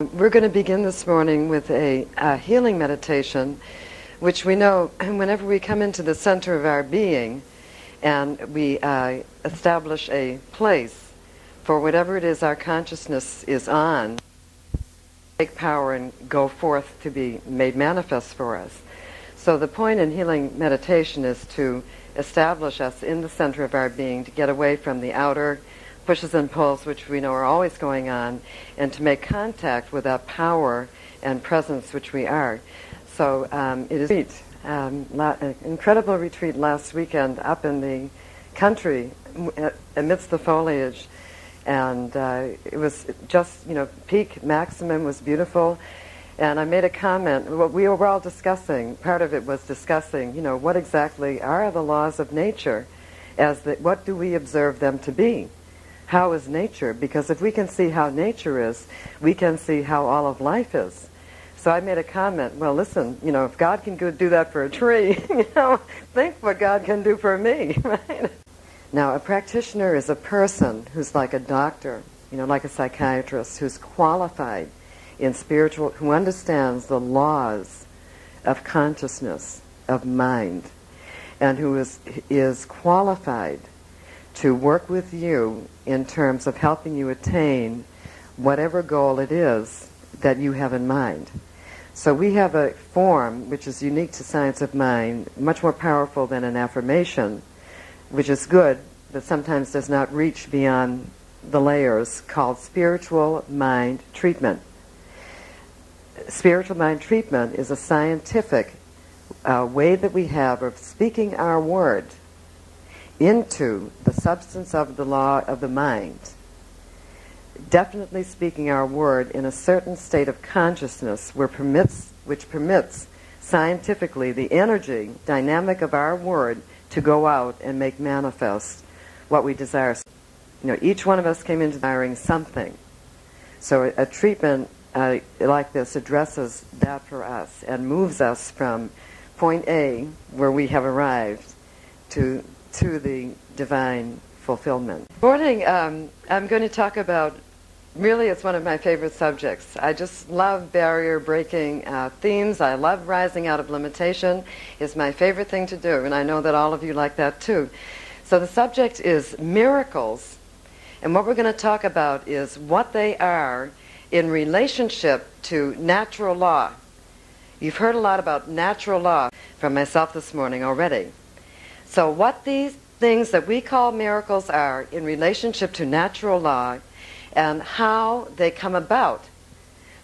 We're going to begin this morning with a healing meditation, which we know whenever we come into the center of our being and we establish a place for whatever it is our consciousness is on, take power and go forth to be made manifest for us. So the point in healing meditation is to establish us in the center of our being, to get away from the outer pushes and pulls, which we know are always going on, and to make contact with that power and presence which we are. So it is an incredible retreat last weekend up in the country amidst the foliage, and it was just, peak maximum was beautiful. And I made a comment. What we were all discussing, part of it was discussing, what exactly are the laws of nature, what do we observe them to be? How is nature? Because if we can see how nature is, we can see how all of life is. So I made a comment, well, listen, if God can do that for a tree, think what God can do for me, right? Now, a practitioner is a person who's like a doctor, like a psychiatrist, who's qualified in spiritual, who understands the laws of consciousness, of mind, and who is qualified to work with you in terms of helping you attain whatever goal it is that you have in mind. So we have a form which is unique to science of mind, much more powerful than an affirmation, which is good, but sometimes does not reach beyond the layers, called spiritual mind treatment. Spiritual mind treatment is a scientific way that we have of speaking our word into the substance of the law of the mind, definitely speaking our word in a certain state of consciousness which permits scientifically the energy dynamic of our word to go out and make manifest what we desire. Each one of us came into desiring something. So a treatment like this addresses that for us and moves us from point A, where we have arrived, to the divine fulfillment. This morning, I'm going to talk about, really it's one of my favorite subjects. I just love barrier-breaking themes. I love rising out of limitation. It's my favorite thing to do, and I know that all of you like that too. So the subject is miracles, and what we're going to talk about is what they are in relationship to natural law. You've heard a lot about natural law from myself this morning already. So what these things that we call miracles are in relationship to natural law and how they come about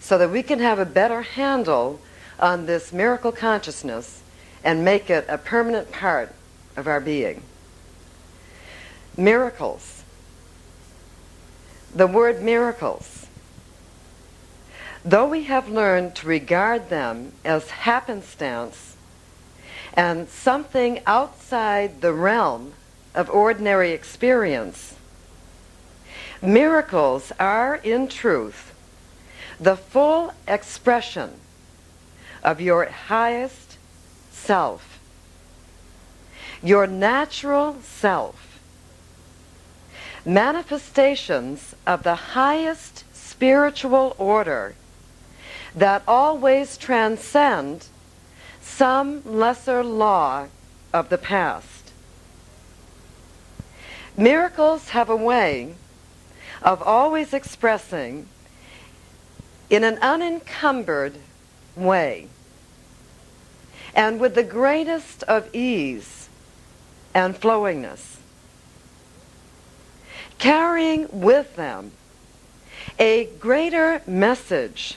so that we can have a better handle on this miracle consciousness and make it a permanent part of our being. Miracles. The word miracles. Though we have learned to regard them as happenstance and something outside the realm of ordinary experience, miracles are, in truth, the full expression of your highest self, your natural self, manifestations of the highest spiritual order that always transcend some lesser law of the past. Miracles have a way of always expressing in an unencumbered way and with the greatest of ease and flowingness, carrying with them a greater message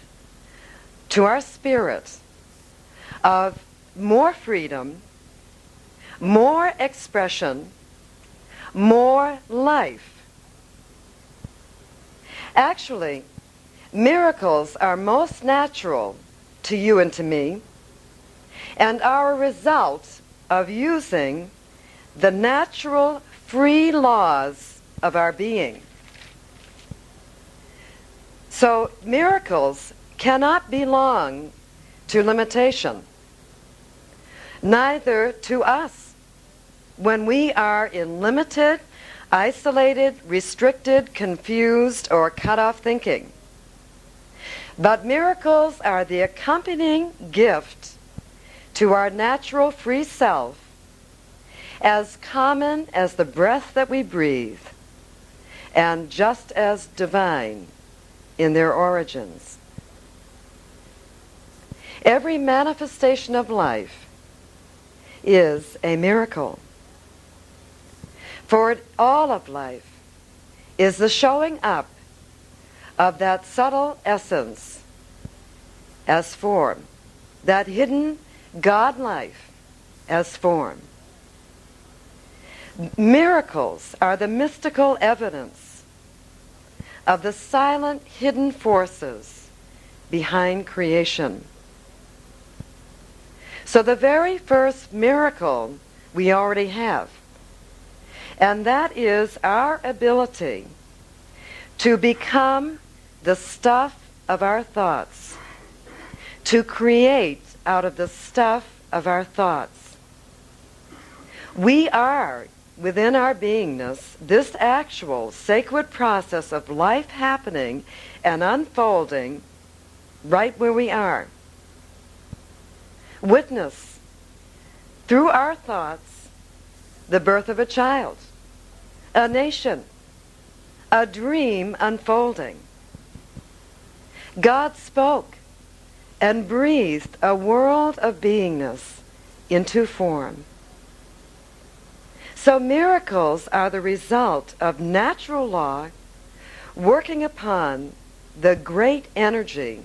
to our spirit of more freedom, more expression, more life. Actually, miracles are most natural to you and to me, and are a result of using the natural free laws of our being. So miracles cannot belong to limitation, neither to us when we are in limited, isolated, restricted, confused, or cut off thinking. But miracles are the accompanying gift to our natural free self, as common as the breath that we breathe, and just as divine in their origins. Every manifestation of life is a miracle. For all of life is the showing up of that subtle essence as form, that hidden God life as form. Miracles are the mystical evidence of the silent hidden forces behind creation. So the very first miracle we already have, and that is our ability to become the stuff of our thoughts, to create out of the stuff of our thoughts. We are, within our beingness, this actual sacred process of life happening and unfolding right where we are. Witness, through our thoughts, the birth of a child, a nation, a dream unfolding. God spoke and breathed a world of beingness into form. So miracles are the result of natural law working upon the great energy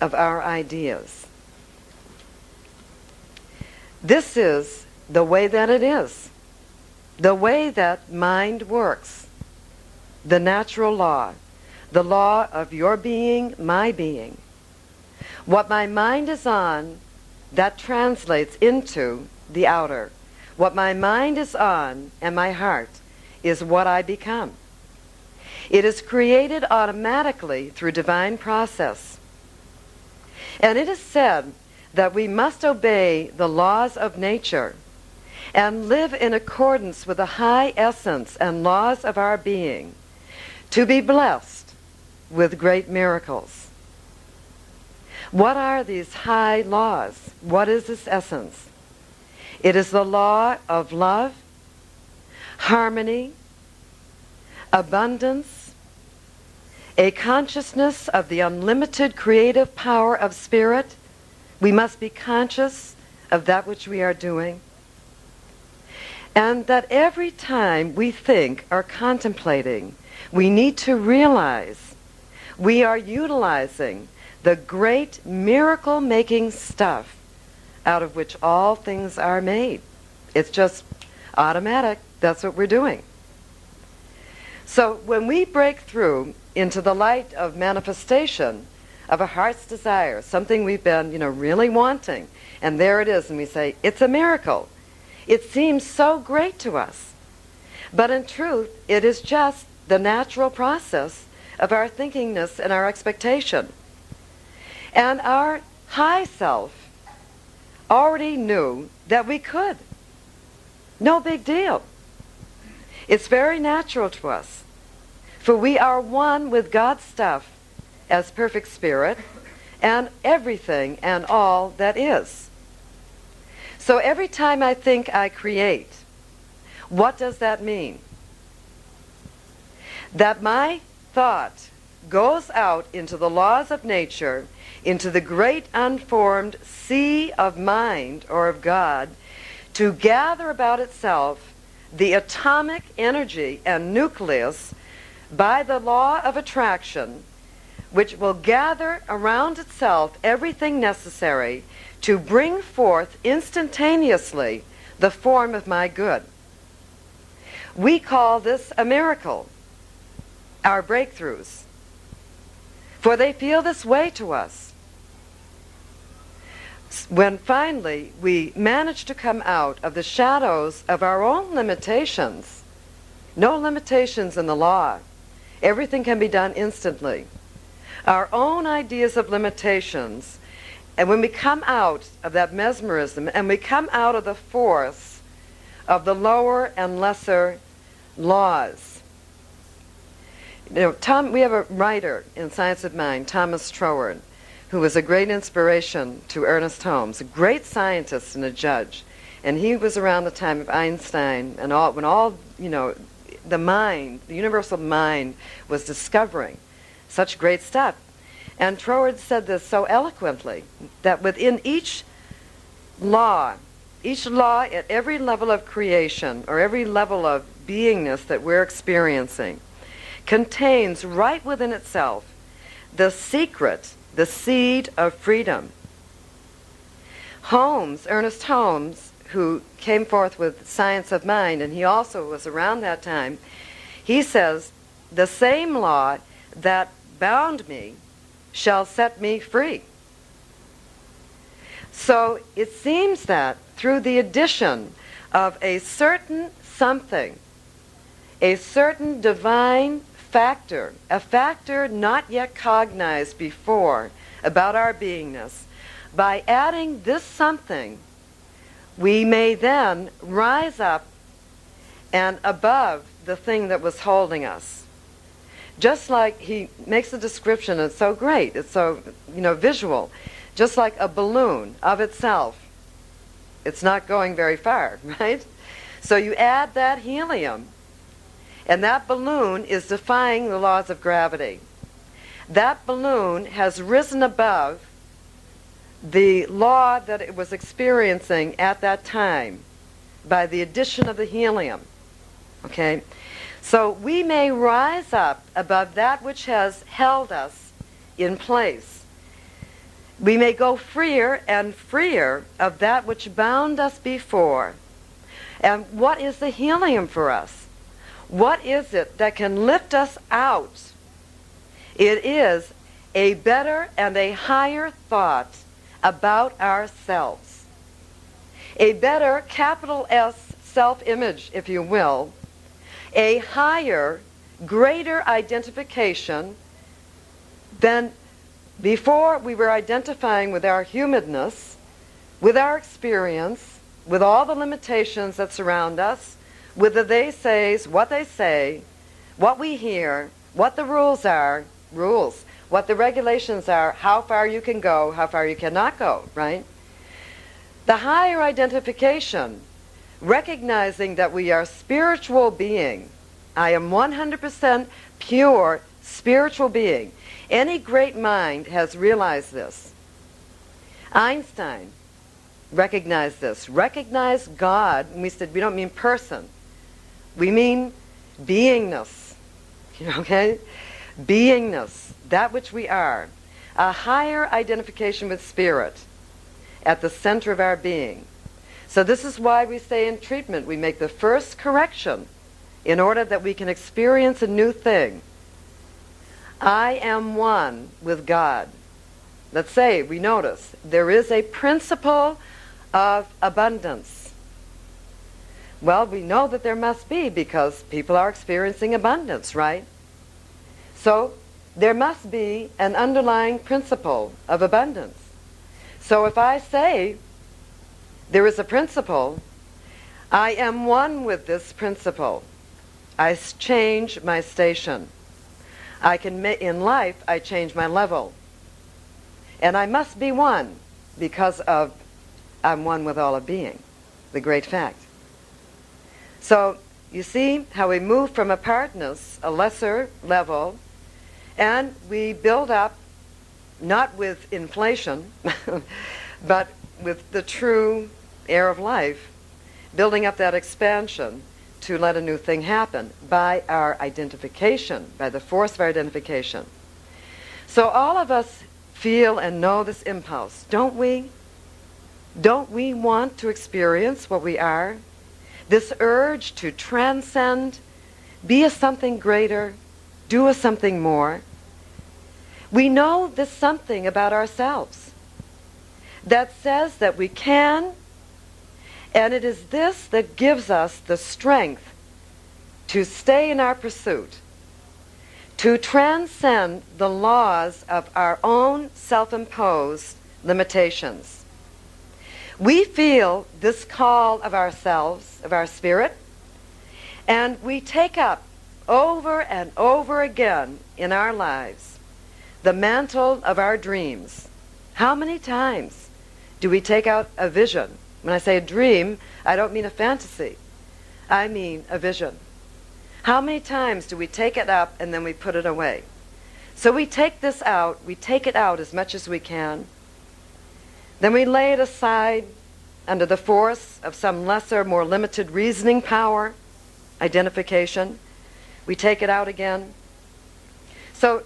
of our ideas. This is the way that it is, the way that mind works, the natural law, the law of your being, my being. What my mind is on, that translates into the outer. What my mind is on and my heart is what I become. It is created automatically through divine process. And it is said that we must obey the laws of nature and live in accordance with the high essence and laws of our being to be blessed with great miracles. What are these high laws? What is this essence? It is the law of love, harmony, abundance, a consciousness of the unlimited creative power of spirit. We must be conscious of that which we are doing. And that every time we think or contemplating, we need to realize we are utilizing the great miracle-making stuff out of which all things are made. It's just automatic. That's what we're doing. So when we break through into the light of manifestation of a heart's desire, something we've been, really wanting, and there it is, and we say, it's a miracle. It seems so great to us. But in truth, it is just the natural process of our thinkingness and our expectation. And our high self already knew that we could. No big deal. It's very natural to us. For we are one with God's stuff as perfect spirit and everything and all that is. So every time I think I create, what does that mean? That my thought goes out into the laws of nature, into the great unformed sea of mind or of God, to gather about itself the atomic energy and nucleus by the law of attraction, which will gather around itself everything necessary to bring forth instantaneously the form of my good. We call this a miracle, our breakthroughs, for they feel this way to us. When finally we manage to come out of the shadows of our own limitations, no limitations in the law, everything can be done instantly, our own ideas of limitations, and when we come out of that mesmerism and we come out of the force of the lower and lesser laws, We have a writer in Science of Mind, Thomas Troward, who was a great inspiration to Ernest Holmes, a great scientist and a judge. And he was around the time of Einstein and the mind, the universal mind, was discovering such great stuff. And Troward said this so eloquently, that within each law at every level of creation or every level of beingness that we're experiencing contains right within itself the secret, the seed of freedom. Ernest Holmes, who came forth with Science of Mind, and he also was around that time, he says, the same law that bound me shall set me free. So it seems that through the addition of a certain something, a certain divine factor, a factor not yet cognized before about our beingness, by adding this something, we may then rise up and above the thing that was holding us. Just like he makes a description, it's so great, it's so visual, just like a balloon of itself. It's not going very far, right? So you add that helium, and that balloon is defying the laws of gravity. That balloon has risen above the law that it was experiencing at that time by the addition of the helium. Okay? So we may rise up above that which has held us in place. We may go freer and freer of that which bound us before. And what is the helium for us? What is it that can lift us out? It is a better and a higher thought about ourselves. A better, capital S, self-image, if you will. A higher, greater identification than before we were identifying with our humanness, with our experience, with all the limitations that surround us, with the they says, what they say, what we hear, what the rules are, what the regulations are, how far you can go, how far you cannot go, right? The higher identification, recognizing that we are spiritual being. I am 100% pure spiritual being. Any great mind has realized this. Einstein recognized this. Recognized God, and we said we don't mean person. We mean beingness. Okay? Beingness, that which we are. A higher identification with spirit at the center of our being. So this is why we say in treatment we make the first correction in order that we can experience a new thing. I am one with God. Let's say we notice there is a principle of abundance. Well, we know that there must be because people are experiencing abundance, right? So there must be an underlying principle of abundance. So if I say there is a principle, I am one with this principle. I change my station. In life, I change my level. And I must be one because of I'm one with all of being, the great fact. So you see how we move from apartness, a lesser level, and we build up, not with inflation, but with the true air of life, building up that expansion to let a new thing happen by our identification, by the force of our identification. So all of us feel and know this impulse, don't we? Don't we want to experience what we are? This urge to transcend, be a something greater, do a something more. We know this something about ourselves that says that we can, and it is this that gives us the strength to stay in our pursuit, to transcend the laws of our own self-imposed limitations. We feel this call of ourselves, of our spirit, and we take up over and over again in our lives the mantle of our dreams. How many times do we take out a vision? When I say a dream, I don't mean a fantasy. I mean a vision. How many times do we take it up and then we put it away? So we take this out, we take it out as much as we can. Then we lay it aside under the force of some lesser, more limited reasoning power, identification. We take it out again. So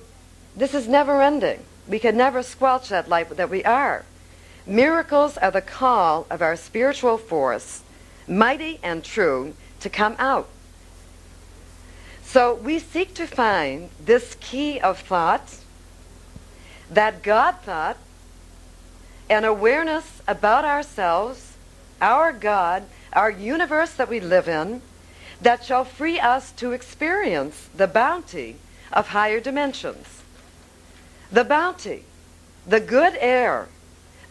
this is never ending. We can never squelch that light that we are. Miracles are the call of our spiritual force, mighty and true, to come out. So we seek to find this key of thought, that God thought, an awareness about ourselves, our God, our universe that we live in, that shall free us to experience the bounty of higher dimensions. The bounty, the good air,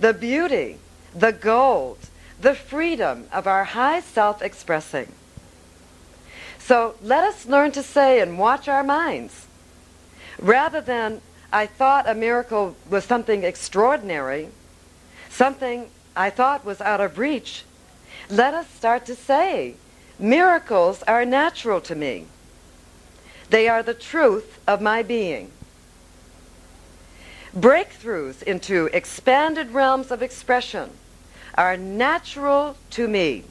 the beauty, the gold, the freedom of our high self-expressing. So let us learn to say and watch our minds. Rather than, I thought a miracle was something extraordinary, something I thought was out of reach, let us start to say, miracles are natural to me. They are the truth of my being. Breakthroughs into expanded realms of expression are natural to me,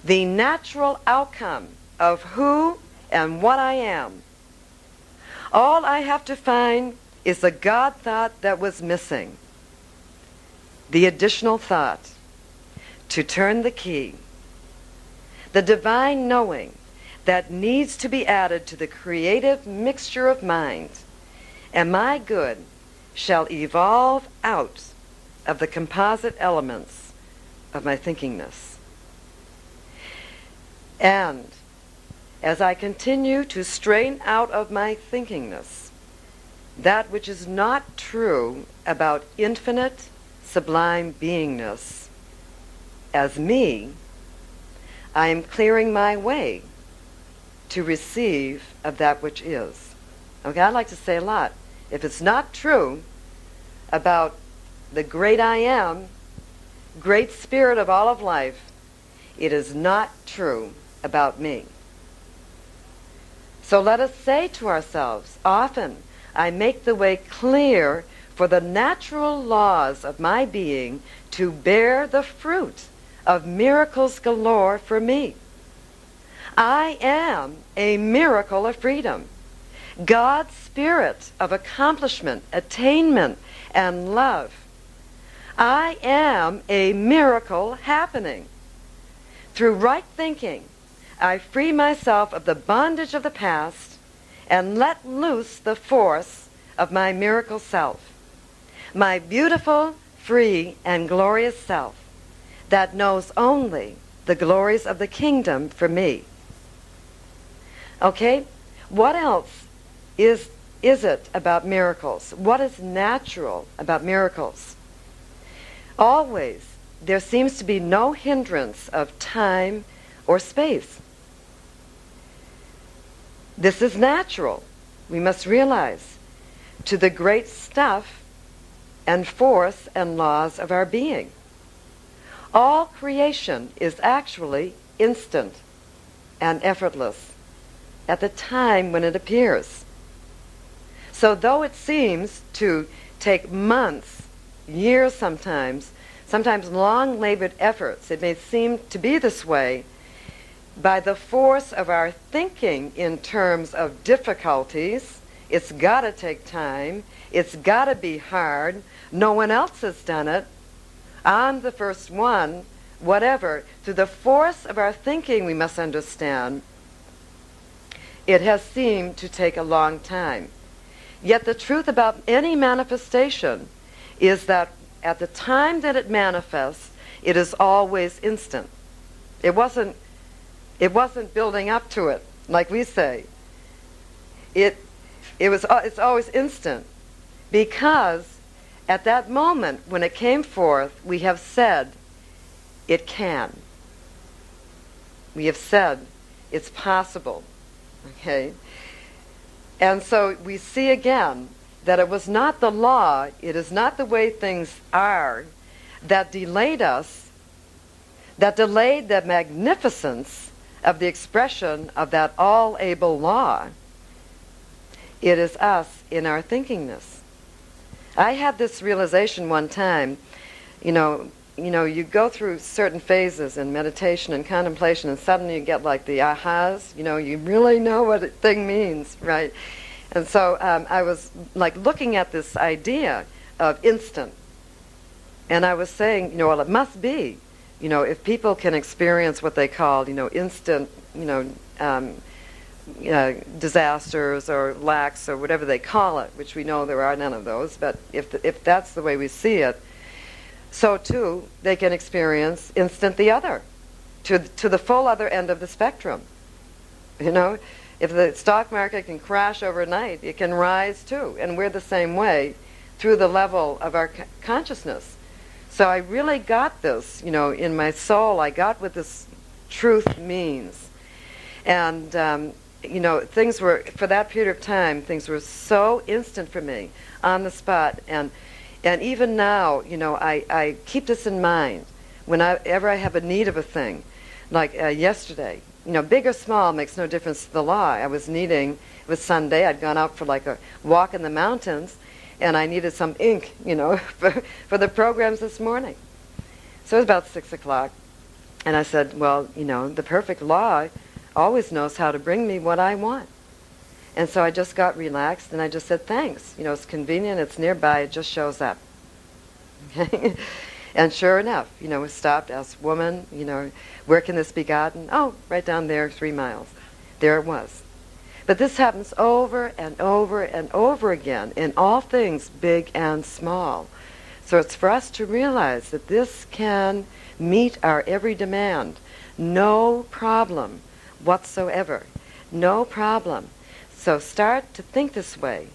the natural outcome of who and what I am. All I have to find is the God thought that was missing, the additional thought, to turn the key, the divine knowing that needs to be added to the creative mixture of mind, and my good shall evolve out of the composite elements of my thinkingness. And as I continue to strain out of my thinkingness that which is not true about infinite, sublime beingness as me, I am clearing my way to receive of that which is. Okay, I like to say a lot. If it's not true about the great I am, great spirit of all of life, it is not true about me. So let us say to ourselves, often I make the way clear for the natural laws of my being to bear the fruit of miracles galore for me. I am a miracle of freedom, God's spirit of accomplishment, attainment, and love. I am a miracle happening. Through right thinking, I free myself of the bondage of the past and let loose the force of my miracle self, my beautiful, free, and glorious self that knows only the glories of the kingdom for me. Okay? What else is it about miracles? What is natural about miracles? Always, there seems to be no hindrance of time or space. This is natural, we must realize, to the great stuff and force and laws of our being. All creation is actually instant and effortless at the time when it appears. So though it seems to take months, years sometimes long labored efforts, it may seem to be this way, by the force of our thinking in terms of difficulties, it's got to take time, it's got to be hard, no one else has done it, I'm the first one, whatever. Through the force of our thinking, we must understand, it has seemed to take a long time. Yet the truth about any manifestation is that at the time that it manifests, it is always instant. It wasn't building up to it, like we say. It's always instant, because at that moment when it came forth, we have said it can. We have said it's possible. Okay? And so we see again that it was not the law, it is not the way things are, that delayed us, that delayed the magnificence of the expression of that all-able law. It is us in our thinkingness. I had this realization one time, you go through certain phases in meditation and contemplation, and suddenly you get like the ahas, you really know what a thing means, right? And so I was like looking at this idea of instant, and I was saying, well, it must be, if people can experience what they call, instant, disasters or lacks or whatever they call it, which we know there are none of those, but if that's the way we see it, so too they can experience instant the other, to the full other end of the spectrum. If the stock market can crash overnight, it can rise too, and we're the same way through the level of our consciousness. So I really got this, in my soul. I got what this truth means. And things were, for that period of time, things were so instant for me, on the spot. And even now, I keep this in mind whenever I have a need of a thing. Like yesterday, big or small makes no difference to the law. I was needing, it was Sunday, I'd gone out for like a walk in the mountains, and I needed some ink, for the programs this morning. So it was about 6 o'clock, and I said, well, the perfect law always knows how to bring me what I want. And so I just got relaxed, and I just said, thanks. It's convenient, it's nearby, it just shows up. Okay? And sure enough, we stopped, asked woman, where can this be gotten? Oh, right down there, 3 miles. There it was. But this happens over and over and over again in all things big and small. So it's for us to realize that this can meet our every demand. No problem whatsoever. No problem. So start to think this way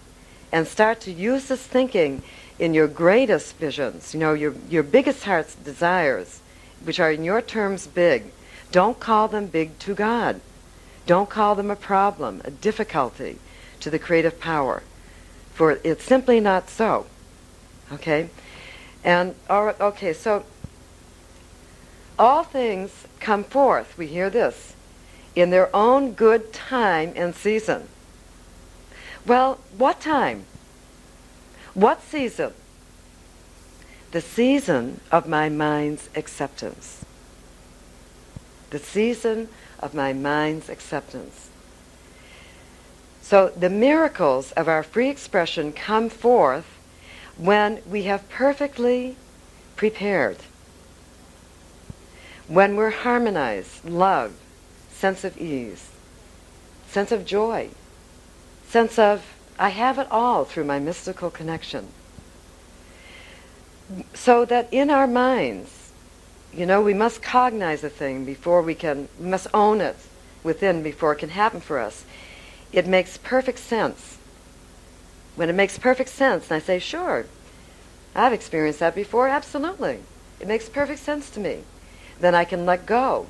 and start to use this thinking in your greatest visions, your biggest heart's desires, which are in your terms big. Don't call them big to God. Don't call them a problem, a difficulty to the creative power, for it's simply not so. Okay? And, so all things come forth, we hear this, in their own good time and season. Well, what time? What season? The season of my mind's acceptance. The season of my mind's acceptance. So the miracles of our free expression come forth when we have perfectly prepared. When we're harmonized, love, sense of ease, sense of joy, sense of, I have it all through my mystical connection. So that in our minds, we must cognize a thing before we must own it within before it can happen for us. It makes perfect sense. When it makes perfect sense, and I say, sure, I've experienced that before, absolutely. It makes perfect sense to me. Then I can let go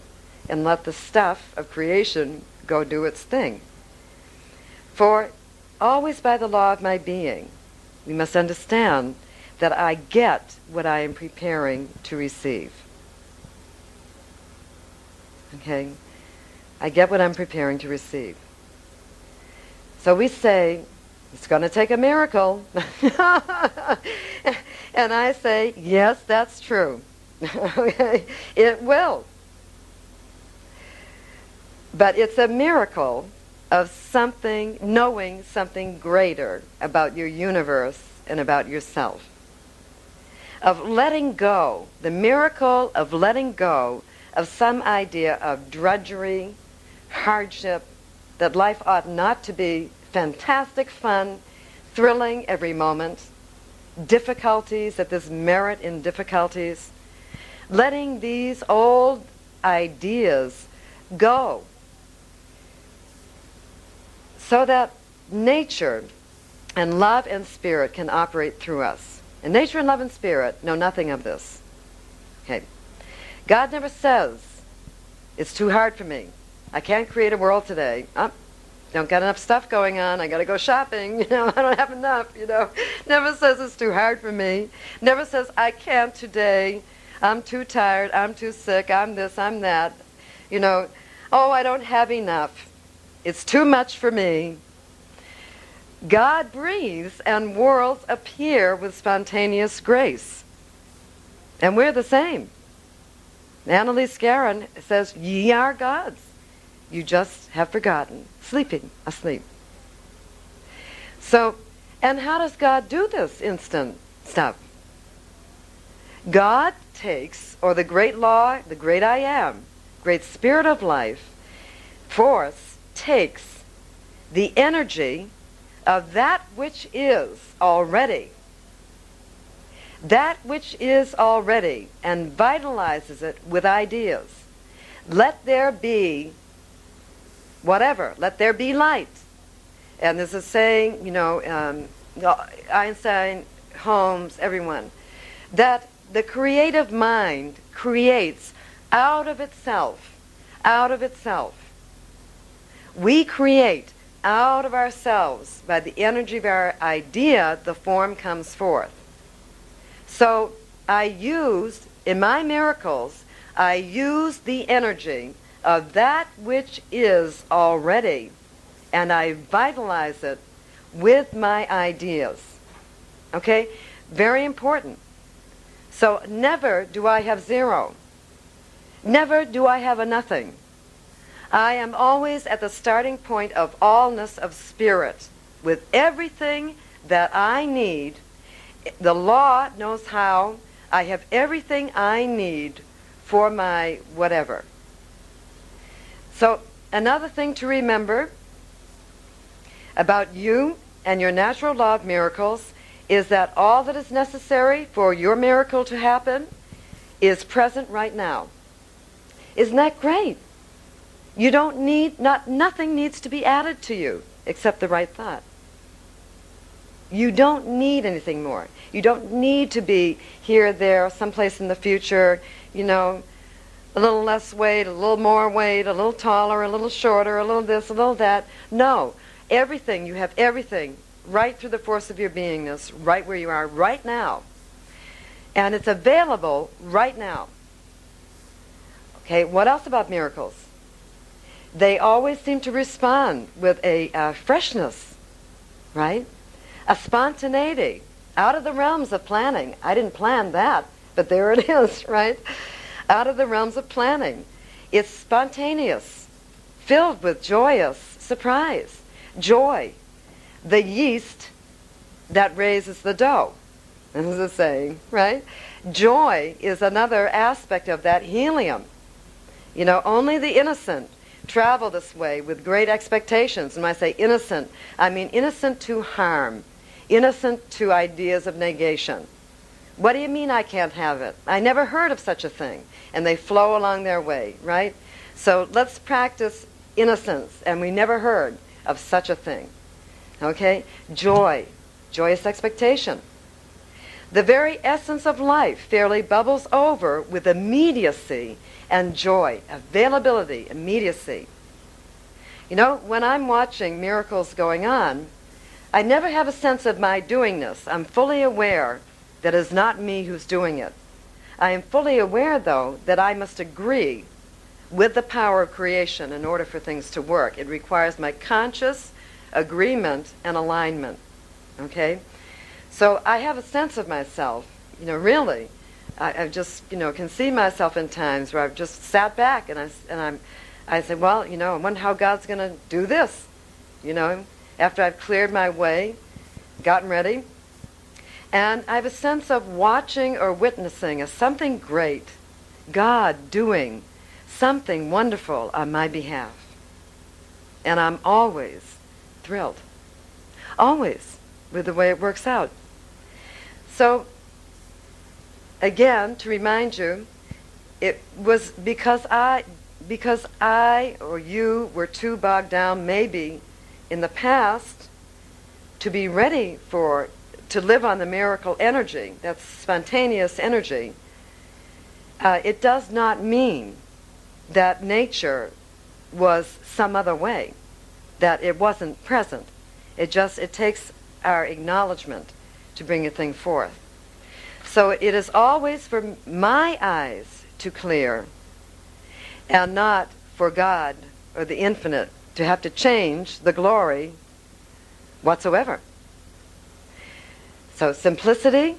and let the stuff of creation go do its thing. For always by the law of my being, we must understand that I get what I am preparing to receive. Okay? I get what I'm preparing to receive. So we say, it's going to take a miracle. And I say, yes, that's true. Okay? It will. But it's a miracle of something, knowing something greater about your universe and about yourself. Of letting go, the miracle of letting go of some idea of drudgery, hardship, that life ought not to be fantastic fun, thrilling every moment, difficulties, that there's merit in difficulties. Letting these old ideas go so that nature and love and spirit can operate through us. And nature and love and spirit know nothing of this. Okay. God never says, it's too hard for me. I can't create a world today. Don't got enough stuff going on. I got to go shopping. I don't have enough. Never says it's too hard for me. Never says I can't today. I'm too tired. I'm too sick. I'm this. I'm that. Oh, I don't have enough. It's too much for me. God breathes and worlds appear with spontaneous grace. And we're the same. Annalise Guerin says, ye are gods. You just have forgotten. Sleeping, asleep. So, and how does God do this instant stuff? God takes, or the great law, the great I am, great spirit of life, force, takes the energy of that which is already, and vitalizes it with ideas. Let there be whatever. Let there be light. And there's a saying, Einstein, Holmes, everyone, that the creative mind creates out of itself. Out of itself. We create out of ourselves. By the energy of our idea, the form comes forth. So I used, in my miracles, I used the energy of that which is already, and I vitalize it with my ideas. Okay? Very important. So never do I have zero. Never do I have a nothing. I am always at the starting point of allness of spirit, with everything that I need. The law knows how. I have everything I need for my whatever. So another thing to remember about you and your natural law of miracles is that all that is necessary for your miracle to happen is present right now. Isn't that great? You don't need, nothing needs to be added to you except the right thought. You don't need anything more. You don't need to be here, there, someplace in the future, a little less weight, a little more weight, a little taller, a little shorter, a little this, a little that. No. Everything, you have everything right through the force of your beingness, right where you are right now. And it's available right now. Okay, what else about miracles? They always seem to respond with a freshness, right? A spontaneity, out of the realms of planning. I didn't plan that, but there it is, right? Out of the realms of planning. It's spontaneous, filled with joyous surprise. Joy, the yeast that raises the dough. This is a saying, right? Joy is another aspect of that helium. Only the innocent travel this way with great expectations. And when I say innocent, I mean innocent to harm, innocent to ideas of negation. What do you mean I can't have it? I never heard of such a thing. And they flow along their way, right? So let's practice innocence, and we never heard of such a thing. Okay? Joy, joyous expectation. The very essence of life fairly bubbles over with immediacy and joy, availability, immediacy. When I'm watching miracles going on, I never have a sense of my doingness. I'm fully aware that it's not me who's doing it. I am fully aware, though, that I must agree with the power of creation in order for things to work. It requires my conscious agreement and alignment. Okay? So I have a sense of myself, really. I just, can see myself in times where I've just sat back and I say, well, I wonder how God's going to do this, after I've cleared my way, gotten ready. And I have a sense of watching or witnessing something great, God doing something wonderful on my behalf. And I'm always thrilled, always, with the way it works out. So, again, to remind you, it was because I or you were too bogged down, maybe, in the past, to be ready to live on the miracle energy, that's spontaneous energy. It does not mean that nature was some other way. that it wasn't present. It takes our acknowledgement to bring a thing forth. So it is always for my eyes to clear, and not for God or the infinite to have to change the glory whatsoever. So simplicity,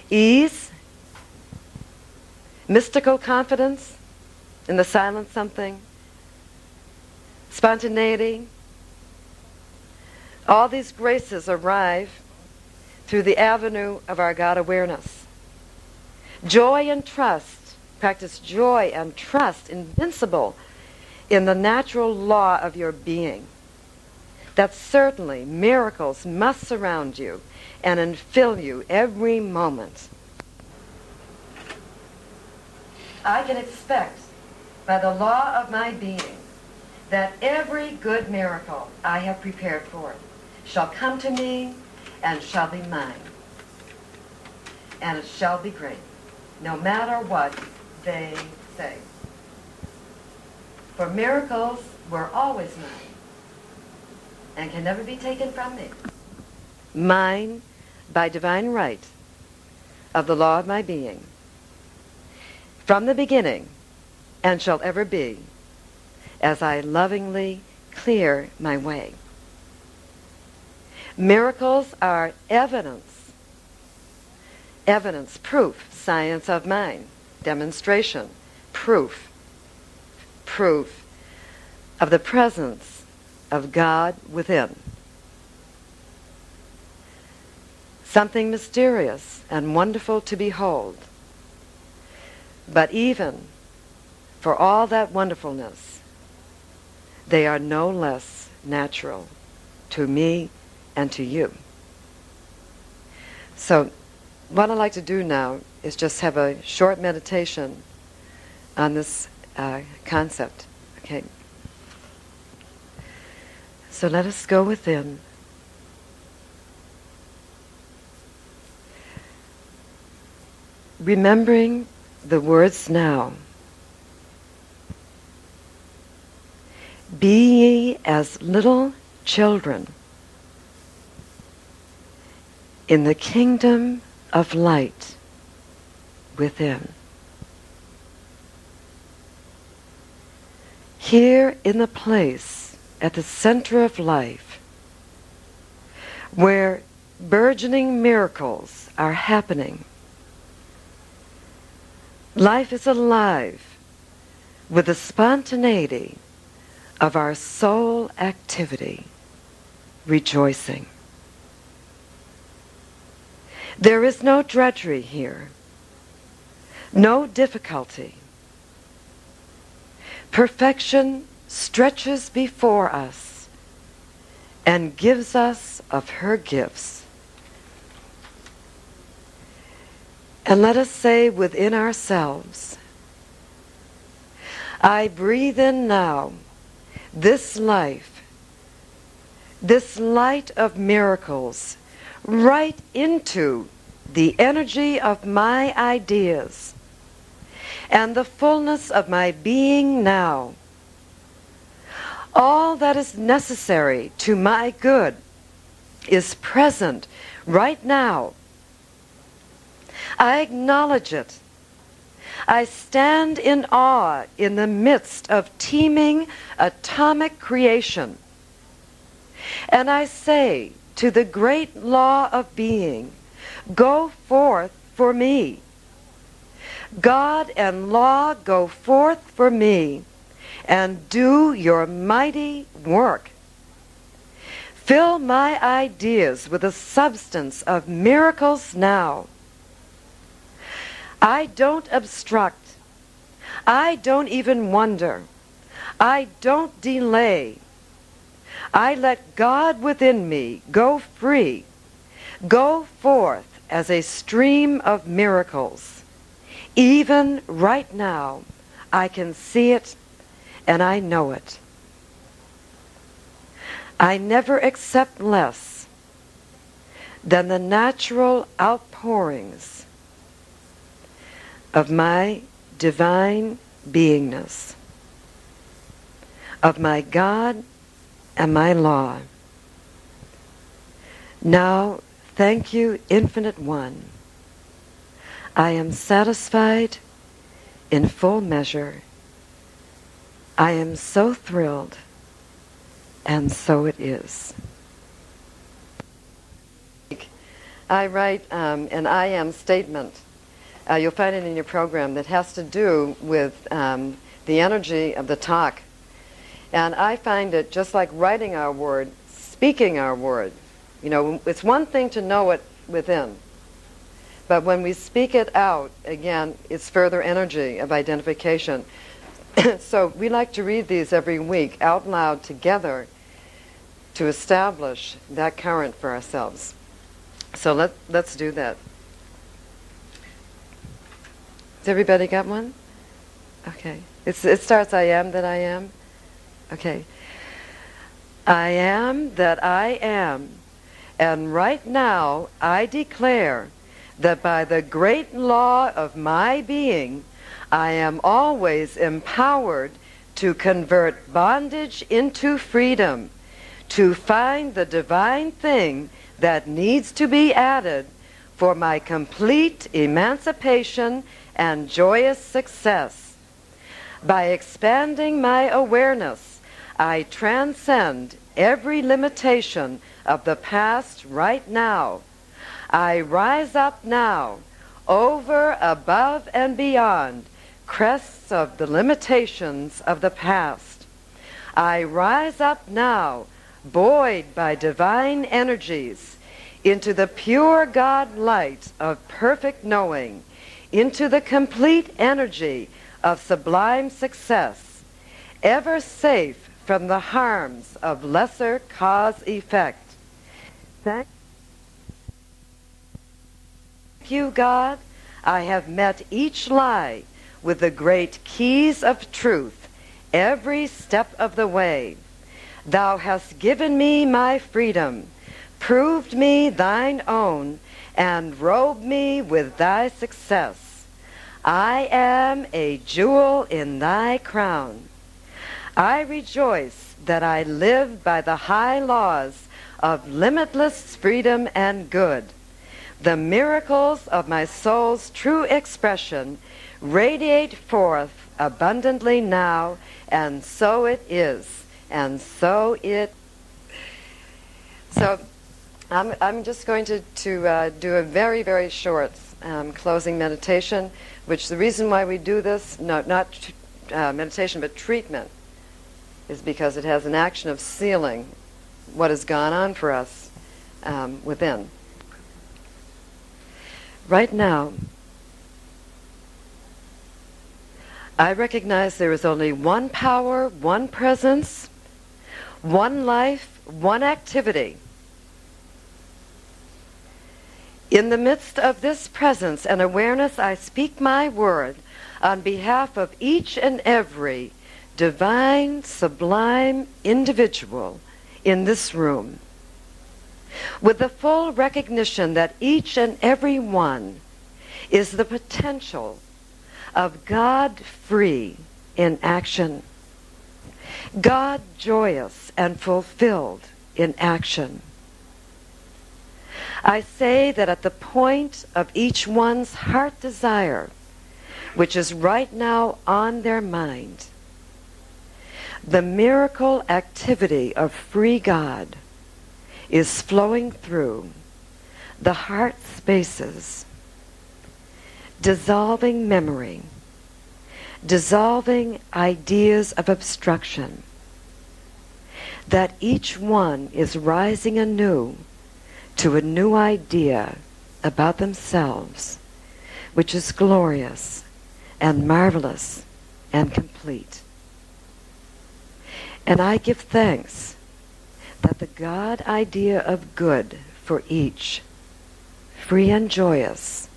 ease, mystical confidence in the silent something, spontaneity, all these graces arrive through the avenue of our God awareness. Joy and trust, practice joy and trust, invincible in the natural law of your being. That certainly miracles must surround you and infill you every moment. I can expect by the law of my being that every good miracle I have prepared for it shall come to me and shall be mine. And it shall be great, no matter what they say. For miracles were always mine and can never be taken from me. Mine by divine right of the law of my being, from the beginning and shall ever be, as I lovingly clear my way. Miracles are evidence, proof, science of mind, demonstration, proof of the presence of God within. Something mysterious and wonderful to behold. But even for all that wonderfulness, they are no less natural to me and to you. So what I'd like to do now is just have a short meditation on this concept. Okay. So let us go within. Remembering the words now. Be ye as little children in the kingdom of light within. Here in the place at the center of life, where burgeoning miracles are happening, life is alive with the spontaneity of our soul activity, rejoicing. There is no drudgery here, no difficulty. Perfection stretches before us and gives us of her gifts. And let us say within ourselves, I breathe in now this life, this light of miracles, right into the energy of my ideas and the fullness of my being now. All that is necessary to my good is present right now. I acknowledge it. I stand in awe in the midst of teeming atomic creation. And I say to the great law of being, go forth for me. God and law, go forth for me and do your mighty work. Fill my ideas with the substance of miracles now. I don't obstruct. I don't even wonder. I don't delay. I let God within me go free, go forth as a stream of miracles. Even right now, I can see it and I know it. I never accept less than the natural outpourings of my divine beingness, of my God and my law. Now, thank you, Infinite One. I am satisfied in full measure. I am so thrilled, and so it is. I write an I am statement. You'll find it in your program that has to do with the energy of the talk. And I find it just like writing our word, speaking our word. You know, it's one thing to know it within, but when we speak it out, again, it's further energy of identification. So we like to read these every week out loud together to establish that current for ourselves. So let's do that. Has everybody got one? Okay. It starts, I am that I am. Okay. I am that I am, and right now I declare that by the great law of my being, I am always empowered to convert bondage into freedom, to find the divine thing that needs to be added for my complete emancipation and joyous success. By expanding my awareness, I transcend every limitation of the past right now. I rise up now, over, above, and beyond crests of the limitations of the past. I rise up now, buoyed by divine energies, into the pure God light of perfect knowing, into the complete energy of sublime success, ever safe from the harms of lesser cause-effect. Thank you, God. I have met each lie with the great keys of truth every step of the way. Thou hast given me my freedom, proved me thine own, and robed me with thy success. I am a jewel in thy crown. I rejoice that I live by the high laws of limitless freedom and good. The miracles of my soul's true expression radiate forth abundantly now, and so it is, and so it. So I'm just going to do a very, very short closing meditation, which the reason why we do this, not meditation, but treatment, is because it has an action of sealing what has gone on for us within. Right now, I recognize there is only one power, one presence, one life, one activity. In the midst of this presence and awareness, I speak my word on behalf of each and every divine, sublime individual in this room, with the full recognition that each and every one is the potential of God free in action, God joyous and fulfilled in action. I say that at the point of each one's heart desire, which is right now on their mind, the miracle activity of free God is flowing through the heart spaces, dissolving memory, dissolving ideas of obstruction, that each one is rising anew to a new idea about themselves, which is glorious and marvelous and complete. And I give thanks that the God idea of good for each, free and joyous,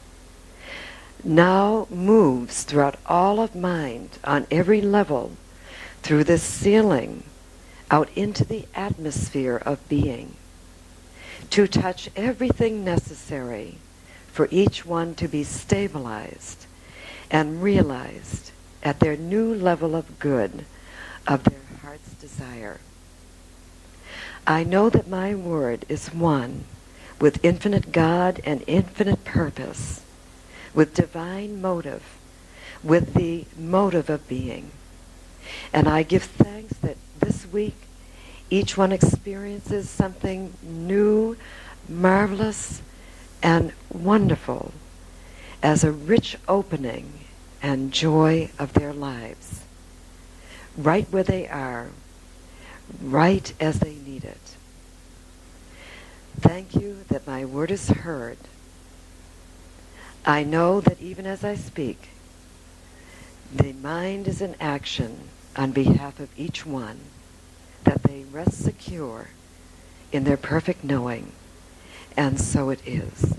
now moves throughout all of mind on every level through this sealing out into the atmosphere of being, to touch everything necessary for each one to be stabilized and realized at their new level of good, of their heart's desire. I know that my word is one with infinite God and infinite purpose, with divine motive, with the motive of being. And I give thanks that this week each one experiences something new, marvelous, and wonderful as a rich opening and joy of their lives, right where they are, right as they need it. Thank you that my word is heard. I know that even as I speak, the mind is in action on behalf of each one, that they rest secure in their perfect knowing, and so it is.